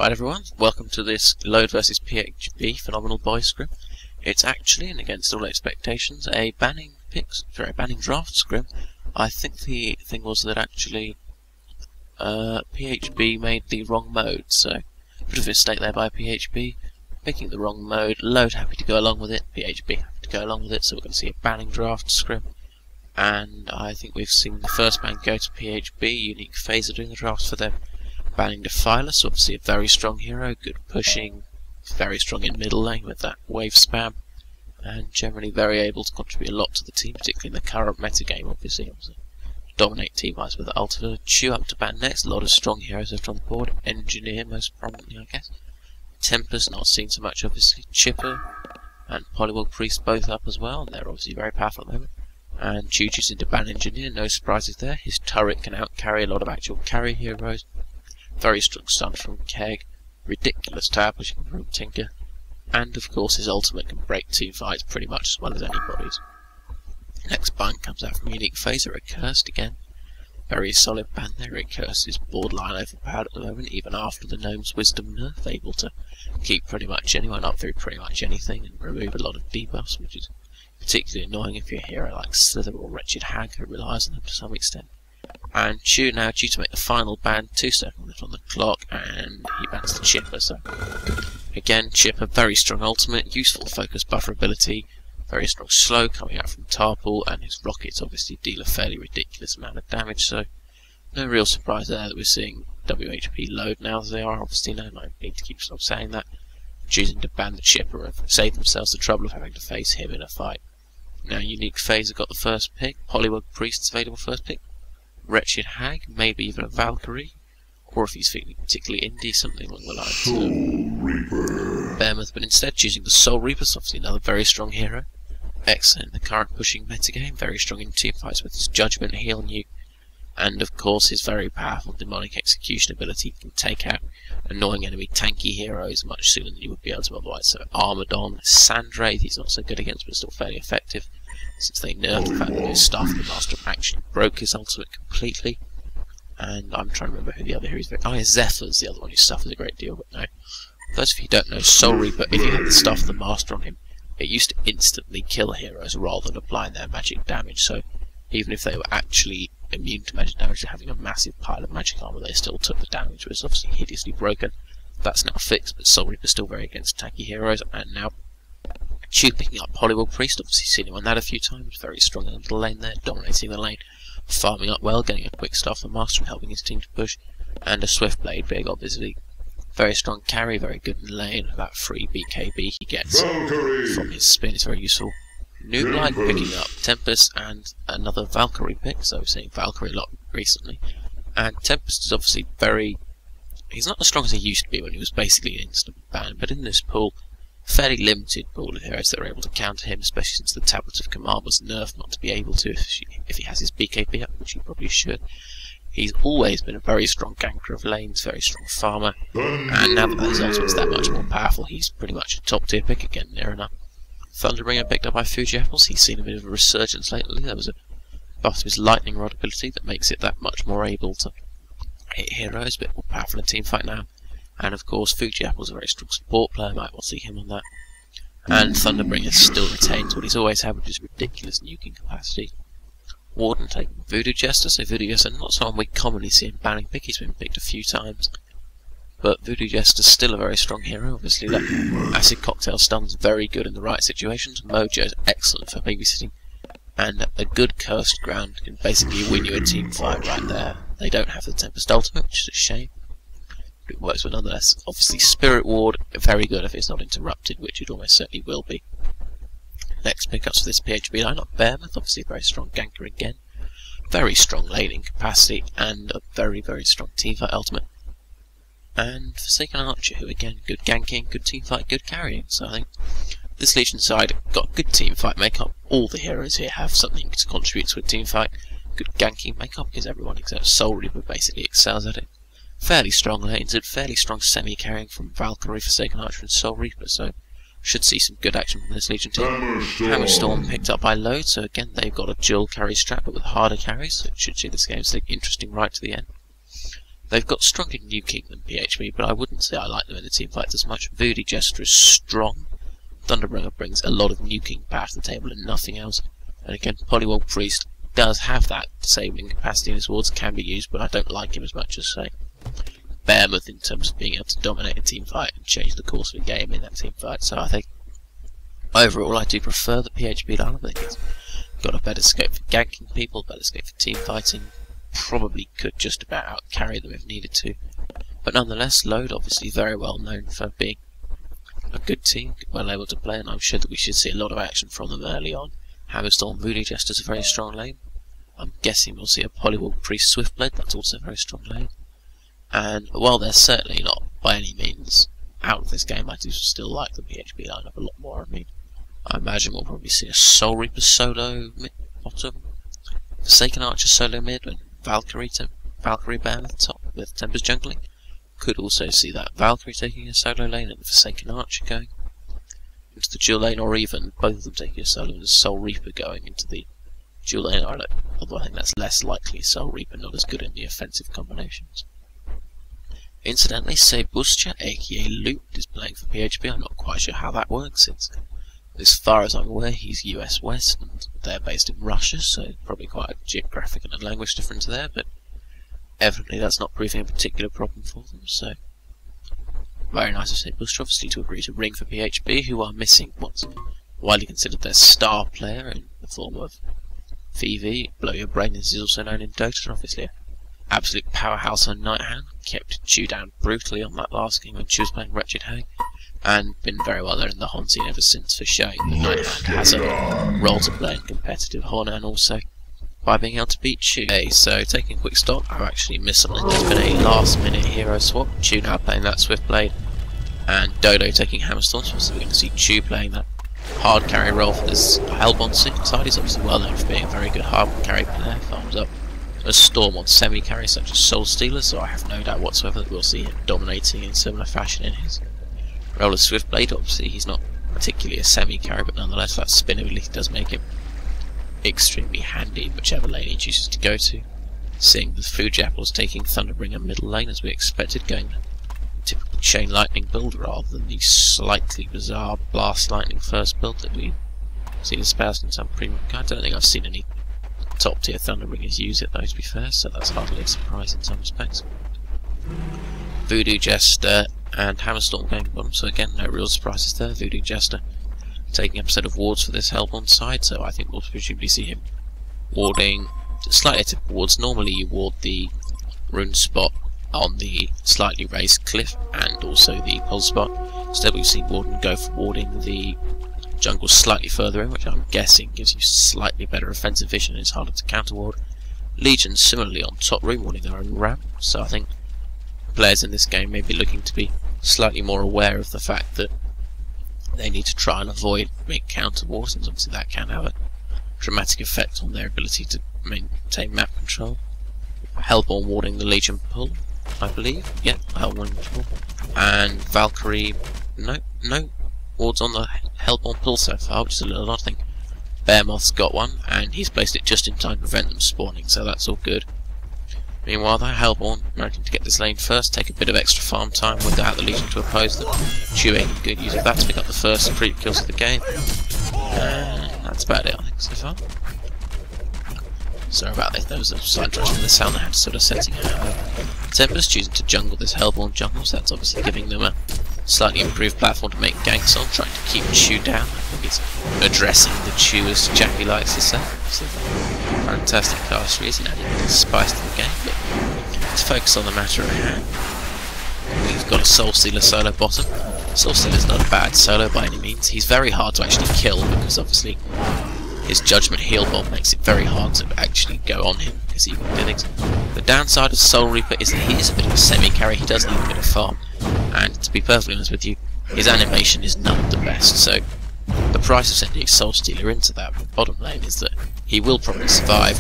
Right everyone, welcome to this Load vs PhB Phenomenal Boys scrim. It's actually, and against all expectations, a banning draft scrim. I think the thing was that actually PhB made the wrong mode, so a bit of a mistake there by PhB, picking the wrong mode. Load happy to go along with it, PhB happy to go along with it, so we're going to see a banning draft scrim. And I think we've seen the first ban go to PhB, Unique Phaser doing the drafts for them. Banning Defiler, so obviously a very strong hero, good pushing, very strong in middle lane with that wave spam, and generally very able to contribute a lot to the team, particularly in the current metagame, obviously. Dominate team-wise with the Ultimate. Chew up to ban next, a lot of strong heroes left on the board. Engineer most prominently, I guess. Tempest, not seen so much obviously. Chipper and Polywog Priest both up as well, and they're obviously very powerful at the moment. And Chew choosing to ban Engineer, no surprises there. His turret can out-carry a lot of actual carry heroes. Very strong stun from Keg, ridiculous tower pushing from Tinker, and of course his ultimate can break team fights pretty much as well as anybody's. Next ban comes out from Unique Phaser, Accursed again. Very solid ban there. Accursed is borderline overpowered at the moment, even after the Gnome's Wisdom nerf, able to keep pretty much anyone up through pretty much anything and remove a lot of debuffs, which is particularly annoying if you're a hero like Slither or Wretched Hag who relies on them to some extent. And Chew now due to make the final ban, 2 seconds left on the clock, and he bans the Chipper. So again, Chipper, very strong ultimate, useful focus buffer ability, very strong slow coming out from Tarple, and his rockets obviously deal a fairly ridiculous amount of damage, so no real surprise there that we're seeing WHP load now as they are. Obviously no need to keep saying that, choosing to ban the Chipper and save themselves the trouble of having to face him in a fight. Now Unique Phaser got the first pick, Polywog Priest's available first pick, Wretched Hag, maybe even a Valkyrie, or if he's feeling particularly indie, something along the lines of Behemoth, but instead choosing the Soul Reaper, so obviously another very strong hero. Excellent in the current pushing metagame, very strong in team fights with his Judgment, Heal Nuke, and of course his very powerful Demonic Execution ability can take out annoying enemy tanky heroes much sooner than you would be able to otherwise. So Armadon, Sandraith, he's not so good against but still fairly effective, since they nerfed the fact that his Staff of the Master actually broke his ultimate completely. And I'm trying to remember who the other hero is. Oh, yeah, Zephyr's the other one who suffers a great deal, but no. For those of you who don't know, Soul Reaper, if you had the Staff of the Master on him, it used to instantly kill heroes rather than applying their magic damage, so even if they were actually immune to magic damage, having a massive pile of magic armor, they still took the damage, which was obviously hideously broken. That's now fixed, but Soul Reaper's still very against tanky heroes, and now Chew picking up Polywog Priest, obviously seen him on that a few times, very strong in the middle lane there, dominating the lane, farming up well, getting a quick Staff of the Master and helping his team to push, and a Swift Blade big, obviously. Very strong carry, very good in lane, that free BKB he gets from his spin is very useful. Nooblight picking up Tempest and another Valkyrie pick, so we're seeing Valkyrie a lot recently. And Tempest is obviously he's not as strong as he used to be when he was basically an instant ban, but in this pool, fairly limited pool of heroes that are able to counter him, especially since the Tablet of Command was nerfed not to be able to if he has his BKB up, which he probably should. He's always been a very strong ganker of lanes, very strong farmer, and now that his ultimate's that much more powerful, he's pretty much a top tier pick again, near enough. Thunderbringer picked up by Fuji Apples, he's seen a bit of a resurgence lately. There was a buff to his Lightning Rod ability that makes it that much more able to hit heroes, a bit more powerful in a team fight now. And of course, Fuji Apple's a very strong support player, might well see him on that. And Thunderbringer still retains what he's always had, which is ridiculous nuking capacity. Warden taking Voodoo Jester, so Voodoo Jester not someone we commonly see in banning pick, he's been picked a few times. But Voodoo Jester's still a very strong hero, obviously that Acid Cocktail stun's very good in the right situations, Mojo's excellent for babysitting, and a good Cursed Ground can basically win you a team fight right there. They don't have the Tempest ultimate, which is a shame. It works, but nonetheless, obviously Spirit Ward, very good if it's not interrupted, which it almost certainly will be. Next pickups for this PhB lineup, Behemoth, obviously a very strong ganker again, very strong laning capacity, and a very, very strong teamfight ultimate. And Forsaken Archer, who again, good ganking, good teamfight, good carrying, so I think this Legion side got good teamfight makeup. All the heroes here have something to contribute to a teamfight, good ganking makeup, because everyone except Soul Reaper basically excels at it. Fairly strong lanes and fairly strong semi-carrying from Valkyrie, Forsaken Archer and Soul Reaper, so should see some good action from this Legion team. Hammerstorm picked up by Load, so again they've got a dual carry strat but with harder carries, so it should see this game stay interesting right to the end. They've got stronger nuking than PhB, but I wouldn't say I like them in the team fights as much. Voodoo Jester is strong. Thunderbringer brings a lot of nuking power to the table and nothing else. And again, Polywog Priest does have that disabling capacity in his wards, can be used, but I don't like him as much as, say, Behemoth in terms of being able to dominate a team fight and change the course of a game in that team fight. So I think, overall, I do prefer the PhB line. I think it's got a better scope for ganking people, better scope for team fighting. Probably could just about out-carry them if needed to. But nonetheless, Load obviously very well known for being a good team, well able to play, and I'm sure that we should see a lot of action from them early on. Hammerstorm Voodoo Jester's a very strong lane. I'm guessing we'll see a Polywog Priest Swiftblade, that's also a very strong lane. And while they're certainly not by any means out of this game, I do still like the PhB lineup a lot more. I mean, I imagine we'll probably see a Soul Reaper solo mid bottom, Forsaken Archer solo mid, and Valkyrie Behemoth top with Tempest jungling. Could also see that Valkyrie taking a solo lane and the Forsaken Archer going into the dual lane, or even both of them taking a solo and the Soul Reaper going into the dual lane. Although I think that's less likely. Soul Reaper not as good in the offensive combinations. Incidentally, Sebuscha, aka Loot, is playing for PhB. I'm not quite sure how that works, since as far as I'm aware he's US West and they're based in Russia, so probably quite a geographic and a language difference there, but evidently that's not proving a particular problem for them. So very nice of Sebuscha obviously to agree to ring for PhB, who are missing what's widely considered their star player in the form of VV. Blow Your Brain is also known in Dota, and obviously an absolute powerhouse on Nighthand. Kept Chew down brutally on that last game when she was playing Wretched Hag, and been very well known in the HoN scene ever since for showing that Nighthand has a role to play in competitive HoN, and also by being able to beat Chew. Okay, so taking a quick stop, I've actually missed something. There's been a last minute hero swap. Chew now playing that Swiftblade, and Dodo taking Hammerstorm, so we're going to see Chew playing that hard carry role for this Hellbond side. He's obviously well known for being a very good hard carry player, farms up a Storm on semi-carry such as Soul Stealer, so I have no doubt whatsoever that we'll see him dominating in similar fashion in his role as Swiftblade. Obviously he's not particularly a semi-carry, but nonetheless that spin ability does make him extremely handy in whichever lane he chooses to go to. Seeing the Fuji Apples taking Thunderbringer middle lane as we expected, going typical Chain Lightning build rather than the slightly bizarre Blast Lightning first build that we've seen espoused in some premium cards. I don't think I've seen any top tier Thunderbringers use it though, to be fair, so that's hardly a surprise in some respects. Voodoo Jester and Hammerstorm going bottom, so again no real surprises there. Voodoo Jester taking up a set of wards for this Hellbond side, so I think we'll presumably see him warding slightly typical wards. Normally you ward the rune spot on the slightly raised cliff and also the pole spot. Instead we've seen Warden go for warding the jungle slightly further in, which I'm guessing gives you slightly better offensive vision and is harder to counter ward. Legion similarly on top room warding their own ramp, so I think players in this game may be looking to be slightly more aware of the fact that they need to try and avoid big counter wars, and obviously that can have a dramatic effect on their ability to maintain map control. Hellborn warding the Legion pull, I believe. Yeah, Hellborn pull. And Valkyrie, no wards on the Hellborn pull so far, which is a little odd. I think Behemoth's got one, and he's placed it just in time to prevent them spawning, so that's all good. Meanwhile, though, Hellborn managing to get this lane first, take a bit of extra farm time without the Legion to oppose them. Chewing, good use of that to pick up the first creep kills of the game. And that's about it, I think, so far. Sorry about this, there was a slight interruption in the sound I had to sort of setting out. Tempest choosing to jungle this Hellborn jungle, so that's obviously giving them a slightly improved platform to make ganks on, trying to keep Chew down. I think it's addressing the Chew as Jackie likes to say. So, fantastic caster is and adding a little spice to the game, but let's focus on the matter at hand. We've got a Soul Stealer solo bottom. Soul Stealer's not a bad solo by any means. He's very hard to actually kill because obviously his Judgment Heal Bomb makes it very hard to actually go on him because he can do things. The downside of Soul Reaper is that he is a bit of a semi-carry, he does need a bit of farm, and to be perfectly honest with you, his animation is none of the best, so the price of sending Soul Stealer into that bottom lane is that he will probably survive,